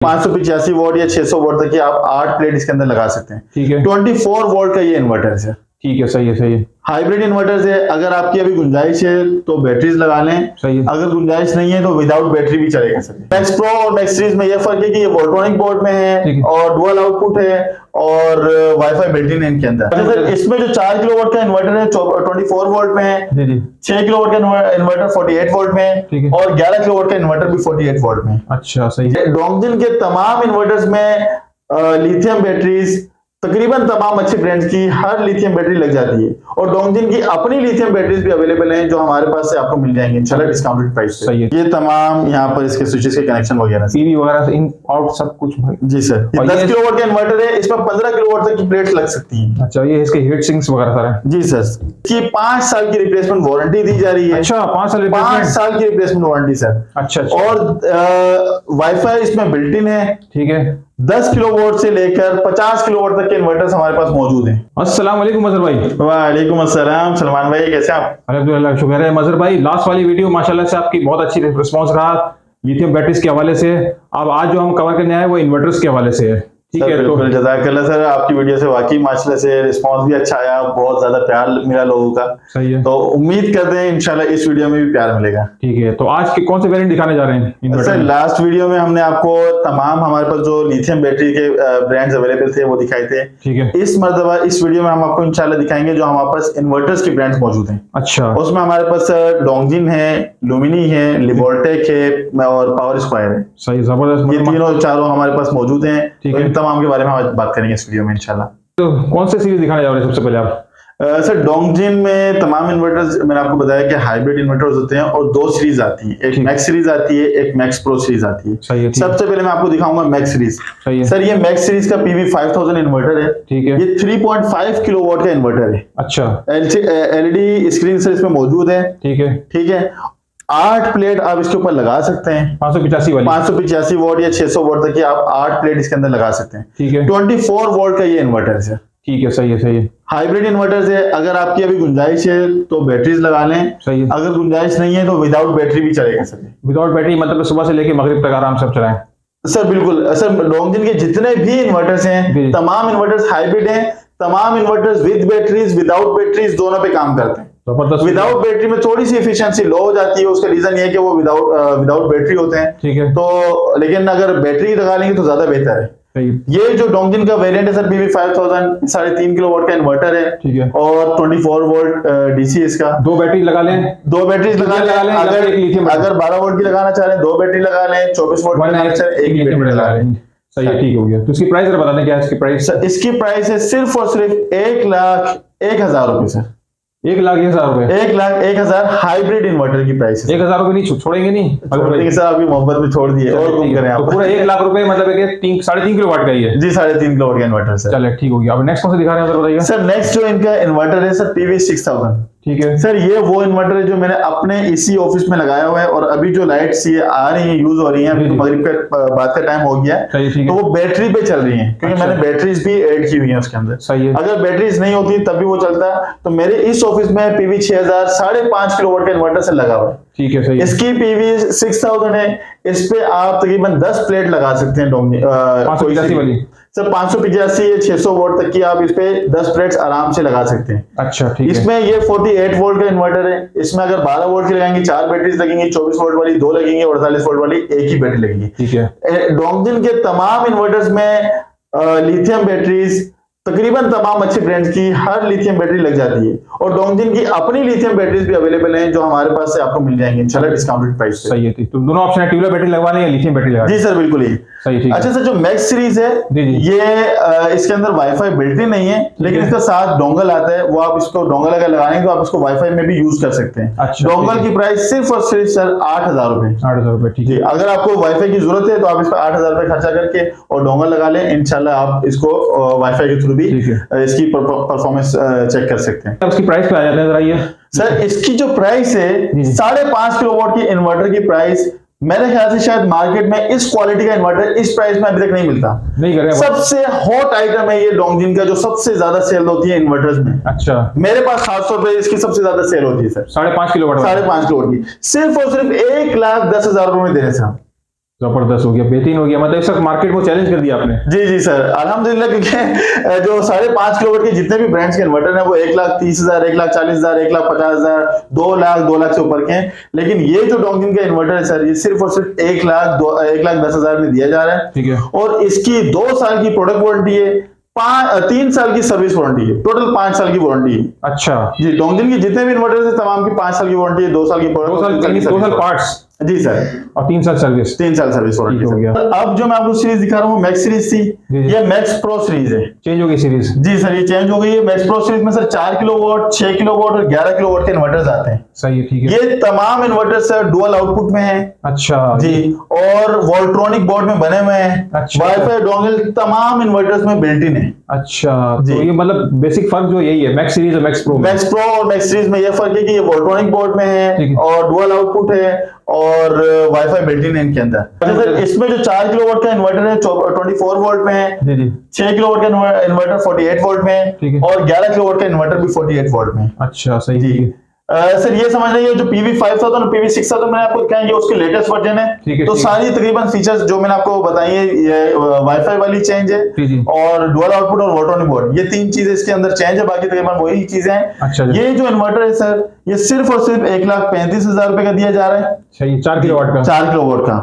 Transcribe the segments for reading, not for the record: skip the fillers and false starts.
585 volt या 600 volt तक की आप 8 प्लेट इसके अंदर लगा सकते हैं। ठीक है, 24 वोल्ट का ये इन्वर्टर है। ठीक है, सही है, सही है, हाइब्रिड इन्वर्टर है। अगर आपकी अभी गुंजाइश है तो बैटरीज लगा लें, सही है। अगर गुंजाइश नहीं है तो विदाउट बैटरी भी चलेगा सर। मैक्स प्रो और मैक्स सीरीज में ये फर्क है कि ये वोल्ट्रॉनिक बोर्ड में है और डुअल आउटपुट है और वाईफाई बिल्ट इन है इनके अंदर। अच्छा सर, इसमें जो 4 किलोवाट का इन्वर्टर है 24 वोल्ट में है, 6 किलोवाट का इन्वर्टर 48 वोल्ट में है और 11 किलोवाट का इन्वर्टर भी 48 वोल्ट में। अच्छा, सही है। डोंगजिन के तमाम इन्वर्टर्स में लिथियम बैटरीज तकरीबन तमाम अच्छे ब्रांड्स की हर लिथियम बैटरी लग जाती है और डोंगजिन की अपनी लिथियम बैटरीज भी अवेलेबल हैं जो हमारे पास से आपको मिल जाएंगे इंशाल्लाह डिस्काउंटेड प्राइस पे। ये तमाम यहाँ पर इसके स्विचेस के कनेक्शन वगैरह पीवी वगैरह इन आउट सब कुछ। जी सर, 10 किलोवाट का इन्वर्टर है, इसमें 15 किलोवाट तक की प्लेट्स लग सकती हैं। अच्छा, ये इसके हीट सिंक्स वगैरह सारे। जी सर, की 5 साल की रिप्लेसमेंट वारंटी दी जा रही है। अच्छा, 5 साल की रिप्लेसमेंट वारंटी सर। अच्छा, और वाईफाई इसमें बिल्ट इन है। ठीक है, 10 किलोवाट से लेकर 50 किलोवाट तक के इन्वर्टर्स हमारे पास मौजूद हैं। अस्सलाम वालेकुम मजहर भाई। वालेकुम अस्सलाम सलमान भाई, कैसे आप? अल्हम्दुलिल्लाह, शुक्र है। मजहर भाई, लास्ट वाली वीडियो माशाल्लाह से आपकी बहुत अच्छी रिस्पांस रहा लिथियम बैटरीज के हवाले से। अब आज जो हम कवर करने आए वो इन्वर्टर्स के हवाले से है। ठीक है, तो जज़ाकल्लाह सर, आपकी वीडियो से वाकई माशाल्लाह से रिस्पांस भी अच्छा आया, बहुत ज्यादा प्यार मिला लोगों का। सही है, तो उम्मीद करते हैं इंशाल्लाह इस वीडियो में भी प्यार मिलेगा। ठीक है, तो आज के कौन से वेरिएंट दिखाने जा रहे हैं? सर, लास्ट वीडियो में हमने आपको तमाम हमारे पास जो लिथियम बैटरी के ब्रांड्स अवेलेबल थे वो दिखाए थे। ठीक है, इस मर्तबा इस वीडियो में हम आपको इंशाल्लाह दिखाएंगे जो हमारे पास इन्वर्टर्स के ब्रांड्स मौजूद हैं। अच्छा, उसमें हमारे पास डोंगजिन है, लुमिनी है, लिबोल्टेक है और पावर स्क्वायर है। सही, जबरदस्त। ये तीनों चारों हमारे पास मौजूद हैं। ठीक है, इन तमाम के बारे में हम बात करेंगे इस वीडियो में इंशाल्लाह। तो कौन से सीरीज दिखाने जा रहे हैं सबसे पहले आप? सर, डोंगजिन में तमाम इन्वर्टर्स मैंने आपको बताया कि हाइब्रिड इन्वर्टर्स होते हैं और 2 सीरीज आती है, एक मैक्स सीरीज आती है, एक मैक्स प्रो सीरीज आती है। सही है, सबसे पहले मैं आपको दिखाऊंगा मैक्स सीरीज। सही है सर, ये मैक्स सीरीज का पीवी 5000 इन्वर्टर है। ठीक है, ये 3.5 किलोवाट का इन्वर्टर है। अच्छा, एलईडी स्क्रीन सर इसमें मौजूद है। ठीक है, ठीक है, 8 प्लेट आप इसके ऊपर लगा सकते हैं। 585 वोल्ट या 600 वोल्ट तक की आप 8 प्लेट इसके अंदर लगा सकते हैं। ठीक है, 24 वोल्ट का ये इन्वर्टर है। ठीक है, सही है, सही है। हाइब्रिड इन्वर्टर है। अगर आपकी अभी गुंजाइश है तो बैटरीज लगा लें। सही है, अगर गुंजाइश नहीं है तो विदाउट बैटरी भी चलेगा सर। विदाउट बैटरी मतलब सुबह से लेकर मगरिब तक आराम से चलाएं। सर बिल्कुल सर, डोंगजिन के जितने भी इन्वर्टर्स हैं तमाम इन्वर्टर्स हाइब्रिड हैं, तमाम inverters with batteries without batteries दोनों पे काम करते हैं। विदाउट बैटरी में थोड़ी सी एफिशिएंसी लो हो जाती है, उसका रीजन ये है कि वो विदाउट बैटरी होते हैं। ठीक है, तो लेकिन अगर बैटरी लगा लेंगे तो ज्यादा बेहतर है। ये जो डोंगजिन का वेरिएंट है सर, पीवी 5000 3.5 किलोवाट का इन्वर्टर है। ठीक है, और 24 वोल्ट डीसी इसका। 2 बैटरी लगा लें, 2 बैटरी लगा लें। अगर 12 वोल्ट की लगाना चाह रहे हैं 2 बैटरी लगा लें, 24 वोल्ट की लगाना चाह रहे हैं 1 ही बैटरी लगा लें। सही है, ठीक हो गया। तो इसकी प्राइस जरा बता दें, क्या है इसकी प्राइस? सर, इसकी प्राइस है सिर्फ और सिर्फ 1,01,000 रुपए सर। 1,01,000 रुपए, 1,01,000 हाइब्रिड इन्वर्टर की प्राइस है। 1,000 रुपए नहीं छोड़ेंगे, नहीं छोड़ेंगे सर, अभी मोहब्बत में छोड़ दिए और गुम करें आप। तो पूरा 1,00,000 रुपए मतलब है कि 3.5 किलोवाट का ही है। जी, 3.5 किलोवाट का इन्वर्टर सर। चलिए, ठीक हो गया। अब नेक्स्ट कौन सा दिखा रहे हैं बताइए सर? नेक्स्ट जो इनका इन्वर्टर है सर, पीवी 6000। ठीक है सर, ये वो इन्वर्टर है जो मैंने अपने इसी ऑफिस में लगाया हुआ है और अभी जो लाइट्स ये आ रही हैं, यूज हो रही हैं, अभी तो मगरिब का बात का टाइम हो गया है, तो वो बैटरी पे चल रही हैं क्योंकि मैंने बैटरीज भी ऐड की हुई हैं उसके अंदर। सही है, अगर बैटरीज नहीं होती तब भी वो चलता। तो मेरे इस ऑफिस में पीवी 6000 5.5 किलोवाट का इन्वर्टर से लगा हुआ है। ठीक है, सही। इसकी पीवी 6000 है, इस पे आप तकरीबन 10 प्लेट लगा सकते हैं। 585 वाली सर, 585 या 600 वोल्ट तक की आप इस पे 10 प्लेट्स आराम से लगा सकते हैं। अच्छा, ठीक है। इसमें ये 48 वोल्ट का इन्वर्टर है। इसमें अगर 12 वोल्ट की लगाएंगे 4 बैटरीज लगेंगी, 24 वोल्ट वाली 2 लगेंगी और 48 वोल्ट वाली 1 ही बैटरी लगेगी। ठीक है, डोंगजिन के तमाम इन्वर्टर्स में लिथियम बैटरीज तकरीबन तमाम अच्छे ब्रांड्स की हर लिथियम बैटरी लग जाती है और डोंगजिन की अपनी लिथियम बैटरीज भी अवेलेबल हैं जो हमारे पास से आपको मिल जाएंगे इंशाल्लाह डिस्काउंटेड प्राइस पे। सही है, तो दोनों ऑप्शन है, ट्यूबुलर बैटरी लगवाने या लिथियम बैटरी लगवाने? जी सर, बिल्कुल ही सही। ठीक। अच्छा सर, जो मैक्स सीरीज है ये इसके अंदर वाईफाई बिल्ट इन नहीं है, लेकिन इसका साथ डोंगल आता है, वो आप इसको डोंगल अगर लगाएंगे तो आप इसको वाईफाई में भी यूज कर सकते हैं। अच्छा, डोंगल की प्राइस सिर्फ और सिर्फ सर 8,000 रुपए। 8,000 रुपए, ठीक है। अगर आपको वाईफाई की जरूरत है तो आप इस पर 8,000 रुपए खर्चा करके और डोंगल लगा लें, इंशाल्लाह आप इसको वाईफाई के थ्रू भी इसकी परफॉर्मेंस चेक कर सकते हैं। उसकी प्राइस क्या आ जाता है जरा ये? सर, इसकी जो प्राइस है 5.5 किलोवाट की इन्वर्टर की प्राइस मेरे ख्याल से शायद मार्केट में इस क्वालिटी का इन्वर्टर इस प्राइस में अभी तक नहीं मिलता। नहीं कर रहे। सबसे हॉट आइटम है ये डोंगजिन का, जो सबसे ज्यादा सेल होती है इन्वर्टर्स में। अच्छा, मेरे पास खासतौर पे इसकी सबसे ज्यादा सेल होती है सर। 5.5 किलोवाट, 5.5 किलोवाट की सिर्फ और सिर्फ 1,10,000 रुपए में दे रहे हैं। जबरदस्त हो गया, बेहतरीन हो गया, मतलब इस वक्त मार्केट को चैलेंज कर दिया आपने। जी जी सर, अल्हम्दुलिल्लाह, क्योंकि जो 5.5 किलोवाट के जितने भी ब्रांड्स के इन्वर्टर हैं वो 1,30,000, 1,40,000, 1,50,000, 2 लाख से ऊपर के हैं। लेकिन ये जो डोंगजिन का इन्वर्टर है सर, ये सिर्फ और सिर्फ 1,10,000 में दिया जा रहा है। ठीक है। और इसकी 2 साल की प्रोडक्ट वारंटी है, 3 साल की सर्विस वारंटी है, टोटल 5 साल की वारंटी है। अच्छा जी, डोंगजिन की जितने भी इन्वर्टर है तमाम की 5 साल की वारंटी है, 2 साल की प्रोडक्ट, 2 साल पार्ट्स। जी सर, और 3 साल सर्विस। 3 साल सर्विस वारंटी हो गया। अब जो मैं आपको सीरीज दिखा रहा हूँ मैक्स सीरीज थी, ये मैक्स प्रो सीरीज है। चेंज हो गई सीरीज? जी सर, ये चेंज हो गई है। मैक्स प्रो सीरीज में सर 4 किलोवाट, 6 किलोवाट और 11 किलोवाट के इन्वर्टर्स आते हैं। सही है, ठीक है। ये तमाम इन्वर्टर सर डुअल आउटपुट में है। अच्छा जी, और वोल्ट्रॉनिक बोर्ड में बने हुए हैं। अच्छा। वाईफाई डोंगल तमाम इन्वर्टर्स में बिल्ट इन है। अच्छा, तो ये मतलब बेसिक फर्क जो यही है मैक्स सीरीज और मैक्स प्रो में। मैक्स प्रो और मैक्स सीरीज में ये फर्क है कि ये वोल्ट्रॉनिक बोर्ड में है और डुअल आउटपुट है और वाईफाई बिल्ट इन है इनके अंदर। सर इसमें जो 4 किलोवाट का इन्वर्टर है 24 वोल्ट में है। जी जी। 6 किलोवाट का इन्वर्टर 48 वोल्ट में है और 11 किलोवाट का इन्वर्टर भी 48 वोल्ट में। अच्छा, सही जी। सर ये समझ रही है जो PV5000 और PV6000 मैंने आपको क्या है, उसके लेटेस्ट वर्जन है। तो सारी तकरीबन फीचर्स जो मैंने आपको बताई है, ये वाईफाई वाली चेंज है और डुअल आउटपुट और वोल्ट्रॉनिक बोर्ड, ये 3 चीजें इसके अंदर चेंज है, बाकी तकरीबन वही चीजें हैं। अच्छा, ये जो इन्वर्टर है सर, ये सिर्फ और सिर्फ 1,35,000 रुपए का दिया जा रहा है। 4 किलोवाट का। 4 किलोवाट का।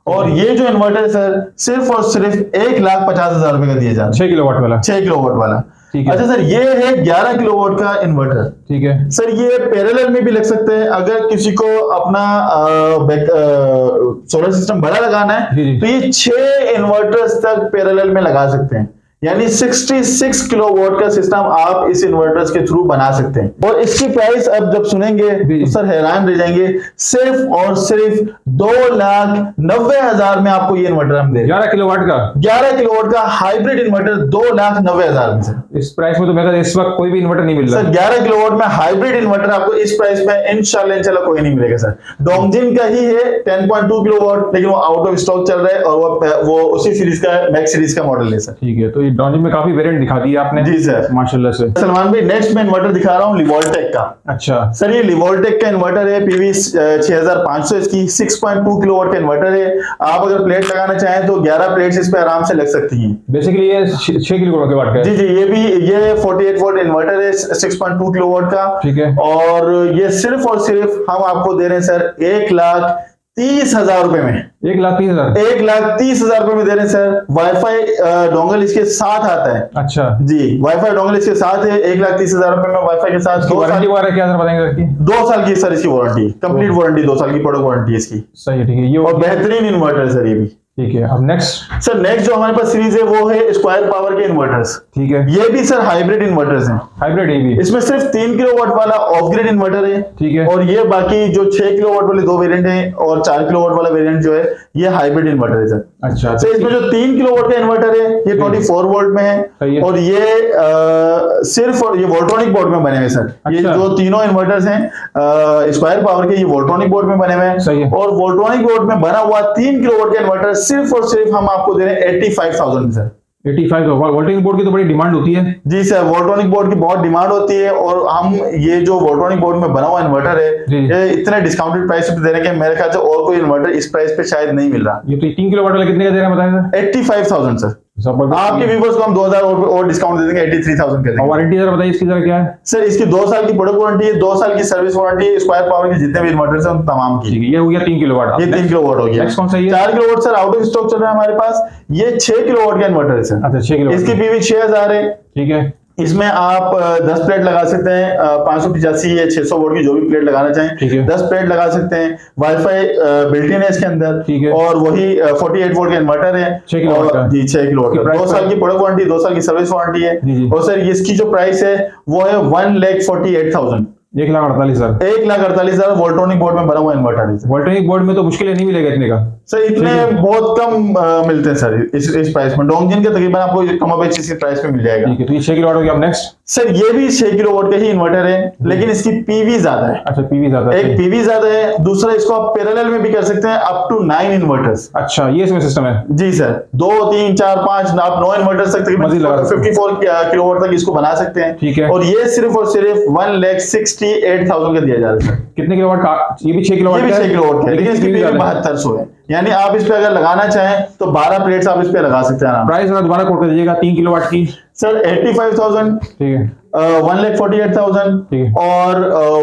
और ये जो इन्वर्टर है सर, सिर्फ और सिर्फ 1,50,000 रुपए का दिया जा रहा है। 6 किलोवाट वाला। 6 किलोवाट वाला। अच्छा सर, ये है 11 किलोवाट का इन्वर्टर। ठीक है सर, ये पैरेलल में भी लग सकते हैं। अगर किसी को अपना सोलर सिस्टम बड़ा लगाना है तो ये 6 इन्वर्टर्स तक पैरेलल में लगा सकते हैं, यानी 66 किलोवाट का सिस्टम आप इस इन्वर्टर्स के थ्रू बना सकते हैं। और इसकी प्राइस अब जब सुनेंगे तो सर हैरान रह जाएंगे, सिर्फ और सिर्फ 2,90,000 में आपको ये इन्वर्टर हम दे। 11 किलोवाट का। 11 किलोवाट का हाइब्रिड इन्वर्टर 2,90,000 में सर। इस प्राइस में तो मेरा इस वक्त कोई भी इन्वर्टर नहीं मिल रहा सर। 11 किलोवाट में हाइब्रिड इन्वर्टर आपको इस प्राइस में इंशाल्लाह कोई नहीं मिलेगा सर। डोंगजिन का ही है 10.2 किलोवाट, लेकिन वो आउट ऑफ स्टॉक चल रहा है और वो उसी सीरीज का मैक्स सीरीज का मॉडल है सर। ठीक है, तो डोंगजिन में काफी वेरिएंट दिखा दिया आपने। जी सर, माशाल्लाह से। सलमान भाई, नेक्स्ट मैं इन्वर्टर दिखा रहा हूँ लिवोल्टेक का। अच्छा सर, ये लिवोल्टेक का इन्वर्टर है, PV 6500 इसकी 6.2 किलोवाट का इन्वर्टर है। आप अगर प्लेट लगाना चाहें तो 11 प्लेट्स इस पे आराम से लग सकती हैं। बेसिकली ये 6 किलोवाट का। जी जी, ये 48 वोल्ट इन्वर्टर है 6.2 किलोवाट का। ठीक है। और ये सिर्फ और सिर्फ हम आपको दे रहे हैं सर 1,30,000 रुपए में। 1,30,000। 1,30,000 रुपए में दे रहे हैं सर। वाईफाई डोंगल इसके साथ आता है। अच्छा जी, वाईफाई डोंगल इसके साथ है। 1,30,000 रुपए में वाईफाई के साथ। वारंटी वगैरह क्या बताएंगे इसकी? 2 साल की सर इसकी वारंटी, कंप्लीट वारंटी, 2 साल की प्रोडक्ट वारंटी है इसकी। सही है, ठीक है। ये और बेहतरीन इन्वर्टर है सर ये भी। ठीक है। अब नेक्स्ट सर, नेक्स्ट जो हमारे पास सीरीज है वो है स्क्वायर पावर के इन्वर्टर्स। ठीक है। ये भी सर हाइब्रिड इन्वर्टर्स हैं। हाइब्रिड, ये भी इसमें सिर्फ 3 किलोवाट वाला ऑफ ग्रिड इन्वर्टर है। ठीक है। और ये बाकी जो 6 किलोवाट वाले 2 वेरिएंट हैं और 4 किलोवाट वाला वेरिएंट जो है ये हाइब्रिड इन्वर्टर है सर। अच्छा, तो इसमें जो 3 किलोवाट का इन्वर्टर है ये 24 वोल्ट में है और ये सिर्फ और ये वोल्ट्रॉनिक बोर्ड में बने हुए सर। ये जो तीनों इन्वर्टर्स हैं स्क्वायर पावर के, ये वोल्ट्रॉनिक बोर्ड में बने हुए हैं। और वोल्ट्रॉनिक बोर्ड में बना हुआ 3 किलोवाट का इन्वर्टर सिर्फ और सिर्फ हम आपको दे रहे हैं 85,000 में सर। 85 वोल्ट्रॉनिक बोर्ड की तो बड़ी डिमांड होती है। जी सर, वोल्ट्रॉनिक बोर्ड की बहुत डिमांड होती है और हम ये जो वोल्ट्रॉनिक बोर्ड में बना हुआ इन्वर्टर है ये इतने डिस्काउंटेड प्राइस पे दे रहे हैं कि मेरे ख्याल से और कोई इन्वर्टर इस प्राइस पे शायद नहीं मिल रहा। ये तो 3 किलोवाट वाला कितने का दे रहे हैं बताइए? 85,000 सर। आपके व्यूअर्स को हम 2,000 और डिस्काउंट दे देंगे, 83,000 के देंगे। वारंटी जरा बताइए इसकी जरा क्या है? सर, इसकी 2 साल की प्रोडक्ट वारंटी है, 2 साल की सर्विस वारंटी है स्क्वायर पावर के जितने भी इन्वर्टर्स हैं तमाम की। ये हो गया 3 किलोवाट। ये 3 किलोवाट हो गया। नेक्स्ट कौन सा है? 4 kilowatt sir out of stock चल रहा है हमारे पास। ये 6 किलोवाट का इन्वर्टर है सर। अच्छा, 6 किलोवाट। इसकी PV 6000 है। ठीक है। इसमें आप 10 प्लेट लगा सकते हैं, 585 या 600 वोल्ट की जो भी प्लेट लगाना चाहें 10 प्लेट लगा सकते हैं। वाईफाई बिल्ट इन है इसके अंदर। ठीक है। और वही 48 वोल्ट का इन्वर्टर है। 6 किलोवाट का। जी, 6 किलोवाट का। 2 साल की प्रोडक्ट वारंटी, 2 साल की सर्विस वारंटी है। और सर इसकी जो प्राइस है वो है 1,48,000। 1,48,000। 1,48,000 वोल्ट्रॉनिक बोर्ड में बना हुआ इन्वर्टर है। वोल्ट्रॉनिक बोर्ड में तो मुश्किल नहीं मिलेगा इतने का सर, इतने बहुत कम मिलते हैं सर इस प्राइस में। डोंगजिन के तकरीबन आपको कम बेच इसी प्राइस में मिल जाएगा। ठीक है। तो ये 6 किलोवाट हो गया। अब नेक्स्ट सर, ये भी 6 किलोवाट का ही इन्वर्टर है लेकिन इसकी PV ज्यादा है। अच्छा, PV ज्यादा है। एक PV ज्यादा है, दूसरा इसको आप पैरेलल में भी कर सकते हैं अप टू 9 इन्वर्टर्स। अच्छा, ये इसमें सिस्टम है। जी सर, 2 3 4 5 आप 9 इन्वर्टर्स तक तकरीबन 54 किलोवाट तक इसको बना सकते हैं। ठीक है। और ये सिर्फ और सिर्फ 1,60,000 68,000 का दिया जा रहा है सर। कितने किलोवाट का? ये भी 6 किलोवाट ये भी का 6 किलोवाट का है, लेकिन इसकी पीवी 7200 है। यानी आप इस पे अगर लगाना चाहें तो 12 प्लेट्स आप इस पे लगा सकते हैं। प्राइस दोबारा कोट कर दीजिएगा 3 किलोवाट की। सर 85,000, ठीक है, 1,48,000 ठीक है, और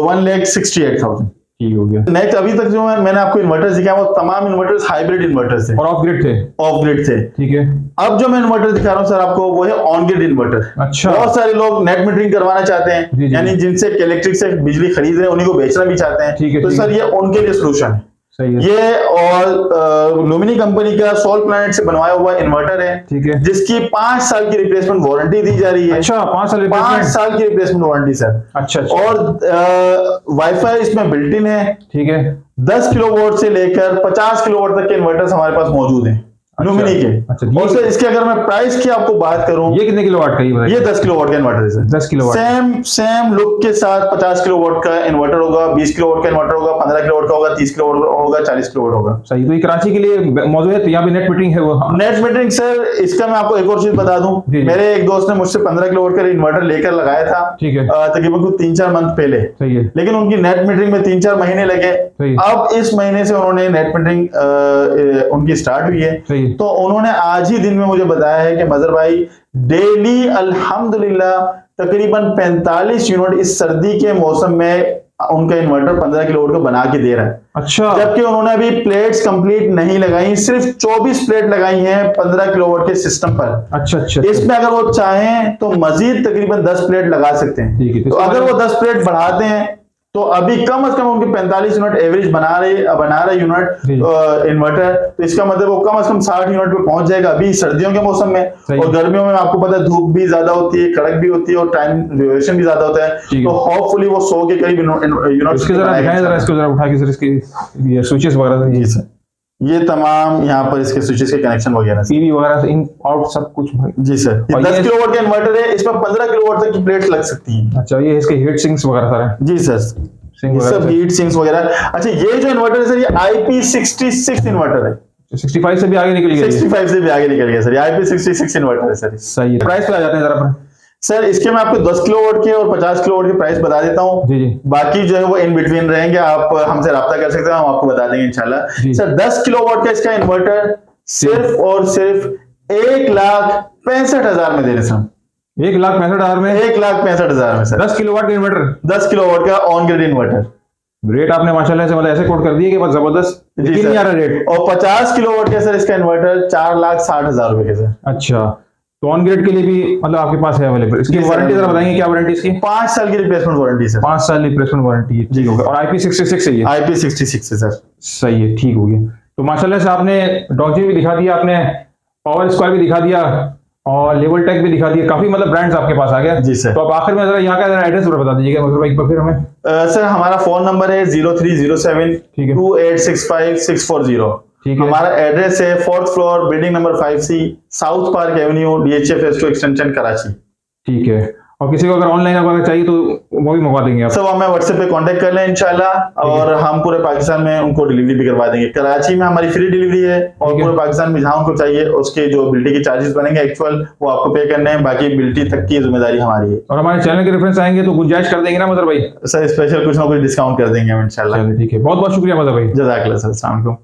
1,68,000। ठीक हो गया। नेक्स्ट अभी तक जो है मैंने आपको इन्वर्टर्स दिखाया वो तमाम इन्वर्टर्स हाइब्रिड इन्वर्टर्स थे और ऑफ ग्रिड थे। ऑफ ग्रिड थे। ठीक है, अब जो मैं इन्वर्टर दिखा रहा हूँ सर आपको वो है ऑन ग्रिड इन्वर्टर। अच्छा। बहुत सारे लोग नेट मीटरिंग करवाना चाहते हैं, जी, जी। यानी जिनसे इलेक्ट्रिक से बिजली खरीद रहे हैं उन्हीं को बेचना भी चाहते हैं। ठीक है, तो ठीक सर ये उनके लिए सोल्यूशन है। सही है। ये और लुमिनी कंपनी का सोल प्लैनेट से बनवाया हुआ इन्वर्टर है। ठीक है, जिसकी 5 साल की रिप्लेसमेंट वारंटी दी जा रही है। अच्छा 5 साल 5 साल की रिप्लेसमेंट वारंटी सर। अच्छा, अच्छा। और वाईफाई इसमें बिल्ट इन है। ठीक है, 10 किलोवाट से लेकर 50 किलोवाट तक के इन्वर्टर्स हमारे पास मौजूद हैं लुमिनी के। अच्छा, और सर इसके अगर मैं प्राइस की आपको बात करूं, ये कितने किलोवाट का? ये 10 किलोवाट का इन्वर्टर है सर। 10 किलोवाट सेम लुक के साथ 50 किलोवाट का इन्वर्टर होगा, 20 किलोवाट का इन्वर्टर होगा, 15 किलोवाट का होगा, 30 किलोवाट होगा, 40 किलोवाट होगा। सही। तो ये कराची के लिए मौजूद है, तो यहाँ पे नेट मीटरिंग है वो? नेट मीटरिंग सर इसका मैं आपको एक और चीज बता दूं, मेरे एक दोस्त ने मुझसे 15 किलोवाट का इन्वर्टर लेकर लगाया था। ठीक है, तकरीबन 3-4 मंथ पहले। सही है, लेकिन उनकी नेट मीटरिंग में 3-4 महीने लगे। अब इस महीने से उन्होंने नेट मीटरिंग उनकी स्टार्ट हुई है। तो उन्होंने आज ही दिन में मुझे बताया है कि मजहर भाई डेली अल्हम्दुलिल्लाह तकरीबन 45 यूनिट इस सर्दी के मौसम में उनका इन्वर्टर 15 किलोवाट का बना के दे रहा है। अच्छा। जबकि उन्होंने अभी प्लेट्स कंप्लीट नहीं लगाई, सिर्फ 24 प्लेट लगाई हैं 15 किलोवाट के सिस्टम पर। अच्छा, अच्छा। इसमें अगर वो चाहें तो मजीद तकरीबन 10 प्लेट लगा सकते हैं। तो अगर वो 10 प्लेट बढ़ाते हैं तो अभी कम से कम उनके 45 यूनिट एवरेज बना रहे यूनिट इन्वर्टर। तो इसका मतलब वो कम से कम 60 यूनिट पे पहुंच जाएगा अभी सर्दियों के मौसम में। और गर्मियों में आपको पता है धूप भी ज्यादा होती है, कड़क भी होती है और टाइम ड्यूरेशन भी ज्यादा होता है। तो होपफुली वो 100 के करीब यूनिट। इसको जरा उठा के सर इसकी ये स्विचेस वगैरह। जी सर, ये तमाम यहाँ पर इसके स्विचेस के कनेक्शन वगैरह पीवी वगैरह इन आउट सब कुछ। जी सर, ये 10 किलोवाट का इन्वर्टर है, इसमें 15 किलोवाट तक की प्लेट्स लग सकती हैं। अच्छा, ये इसके हीट सिंक्स वगैरह सारे। जी सर, ये सब हीट सिंक्स वगैरह। अच्छा, ये जो इन्वर्टर है सर ये IP66 इन्वर्टर है। 65 से भी आगे निकल गया। 65 से भी आगे निकल गया सर, ये IP66 इन्वर्टर है सर। सही है। प्राइस पे आ जाते हैं जरा सर। इसके मैं आपको 10 किलोवाट के और 50 किलोवाट के प्राइस बता देता हूँ। जी, जी। बाकी जो है वो इन बिटवीन रहेंगे, आप हमसे राब्ता कर सकते हैं, हम आपको बता देंगे इंशाल्लाह। सर 10 किलोवाट का इसका इन्वर्टर सिर्फ और सिर्फ 1,65,000 में दे रहे हैं। 1,65,000 में? 1,65,000 में सर। 10 किलोवाट का इन्वर्टर, 10 किलोवाट का ऑन ग्रिड इन्वर्टर। रेट आपने माशाल्लाह से मतलब ऐसे कोट कर दिए कि बस जबरदस्त। जी सर, रेट। और 50 किलोवाट का सर इसका इन्वर्टर 4,60,000 रुपए के सर। अच्छा, तो ऑन ग्रिड के लिए भी मतलब आपके पास है अवेलेबल। इसकी वारंटी जरा बताएंगे, क्या वारंटी इसकी? 5 साल की रिप्लेसमेंट वारंटी सर। 5 साल रिप्लेसमेंट वारंटी है। ठीक होगा। और IP66 है ये? IP66 है सर। सही है, ठीक हो गया। तो माशाल्लाह से आपने डॉक्जी भी दिखा दिया, आपने पावर स्क्वायर भी दिखा दिया और लेवल टेक भी दिखा दिया, काफी मतलब ब्रांड्स आपके पास आ गया। जी सर। तो अब आखिर में जरा यहाँ का एड्रेस बता दीजिएगा मतलब एक बार फिर हमें। सर हमारा फोन नंबर है 0307 2865 640। ठीक है। हमारा एड्रेस है 4th floor, building number 5C, south park Avenue, DHF S2 extension, Karachi. ठीक है। और किसी को अगर ऑनलाइन वगैरह चाहिए तो वो भी मंगवा देंगे आप? सब हमें व्हाट्सएप पे कांटेक्ट कर लें इंशाल्लाह, और हम पूरे पाकिस्तान में उनको डिलीवरी भी करवा देंगे। कराची में हमारी फ्री डिलीवरी है और पूरे पाकिस्तान में जहां उनको चाहिए उसके जो बिल्टी के चार्जेस बनेंगे एक्चुअल वो आपको पे करने हैं, बाकी बिल्टी तक की जिम्मेदारी हमारी है। और हमारे चैनल के रेफरेंस आएंगे तो गुंजाइश कर देंगे ना मदर भाई? सर स्पेशल कुछ ना कुछ डिस्काउंट कर देंगे हम इंशाल्लाह। ठीक है, बहुत बहुत शुक्रिया मदर भाई। जज़ाकल्लाह सर, अस्सलाम वालेकुम।